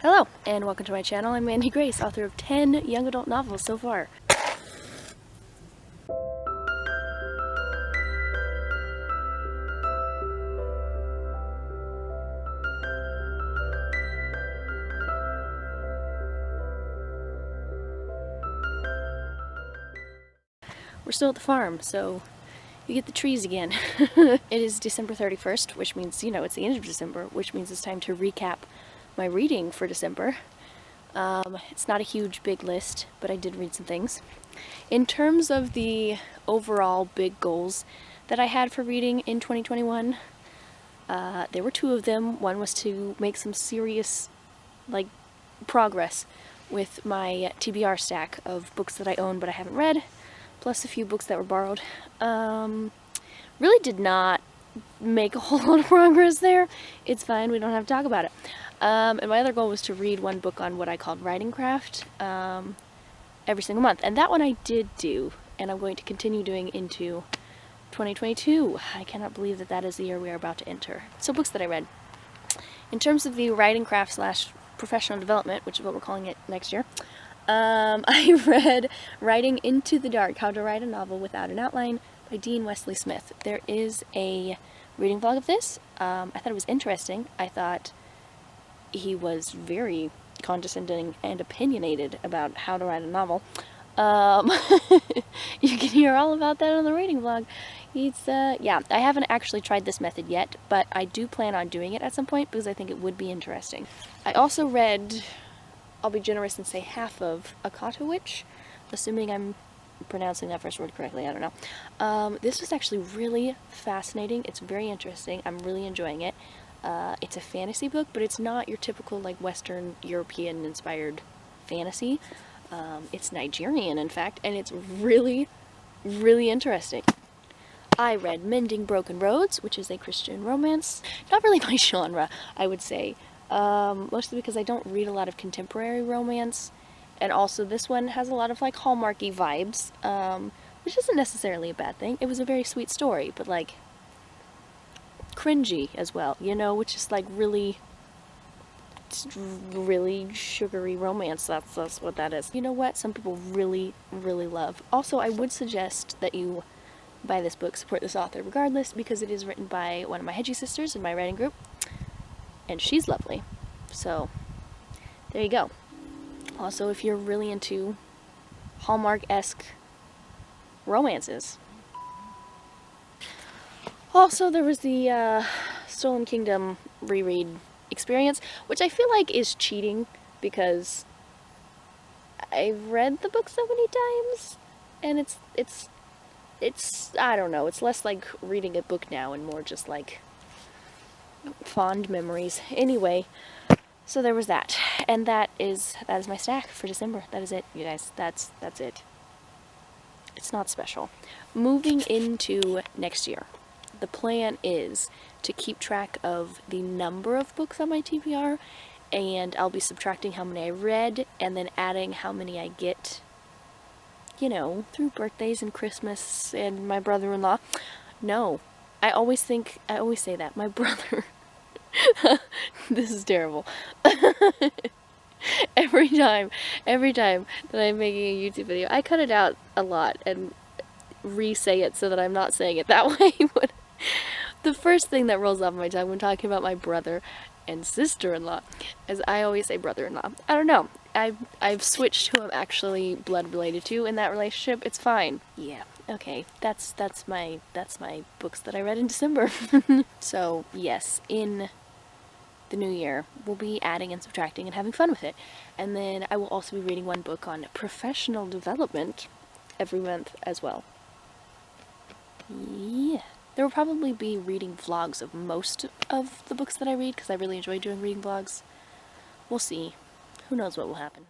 Hello, and welcome to my channel. I'm Mandi Grace, author of 10 young adult novels so far. We're still at the farm, so you get the trees again. It is December 31st, which means, it's the end of December, which means it's time to recap my reading for December. It's not a huge, big list, but I did read some things. In terms of the overall big goals that I had for reading in 2021, there were two of them. One was to make some serious, progress with my TBR stack of books that I own but I haven't read, plus a few books that were borrowed. Really did not make a whole lot of progress there. It's fine, we don't have to talk about it. And my other goal was to read one book on what I called writing craft every single month. And that one I did do, and I'm going to continue doing into 2022. I cannot believe that that is the year we are about to enter. So books that I read. In terms of the writing craft / professional development, which is what we're calling it next year, I read Writing into the Dark, How to Write a Novel Without an Outline by Dean Wesley Smith. There is a reading vlog of this. I thought it was interesting. I thought he was very condescending and opinionated about how to write a novel. You can hear all about that on the reading vlog. Yeah, I haven't actually tried this method yet, but I do plan on doing it at some point because I think it would be interesting. I also read, I'll be generous and say half of Akata Witch, assuming I'm pronouncing that first word correctly, I don't know. This was actually really fascinating. It's very interesting. I'm really enjoying it. It's a fantasy book, but it's not your typical Western European inspired fantasy. It's Nigerian, in fact, and it's really, really interesting. I read Mending Broken Roads, which is a Christian romance. Not really my genre, I would say. Mostly because I don't read a lot of contemporary romance, and also this one has a lot of Hallmarky vibes, which isn't necessarily a bad thing. It was a very sweet story, but cringy as well, which is really sugary romance. That's what that is. You know what? Some people really, really love. Also, I would suggest that you buy this book, support this author regardless, because it is written by one of my hedgie sisters in my writing group, and she's lovely. So, there you go. Also, if you're really into Hallmark-esque romances. Also, there was the Stolen Kingdom reread experience, which I feel like is cheating because I've read the book so many times, and it's I don't know, it's less like reading a book now and more just fond memories. Anyway, so there was that, and that is my stack for December. That is it, you guys. That's it. It's not special. Moving into next year, the plan is to keep track of the number of books on my TBR, and I'll be subtracting how many I read and then adding how many I get, through birthdays and Christmas and my brother-in-law. No, I always say that. My brother, this is terrible. Every time that I'm making a YouTube video, I cut it out a lot and re-say it so that I'm not saying it that way. But the first thing that rolls off my tongue when talking about my brother and sister-in-law is I always say brother-in-law. I don't know. I've switched who I'm actually blood related to in that relationship. It's fine. Yeah. Okay. That's my books that I read in December. So yes, in the new year, we'll be adding and subtracting and having fun with it. And then I will also be reading one book on professional development every month as well. Yeah. There will probably be reading vlogs of most of the books that I read, because I really enjoy doing reading vlogs. We'll see. Who knows what will happen.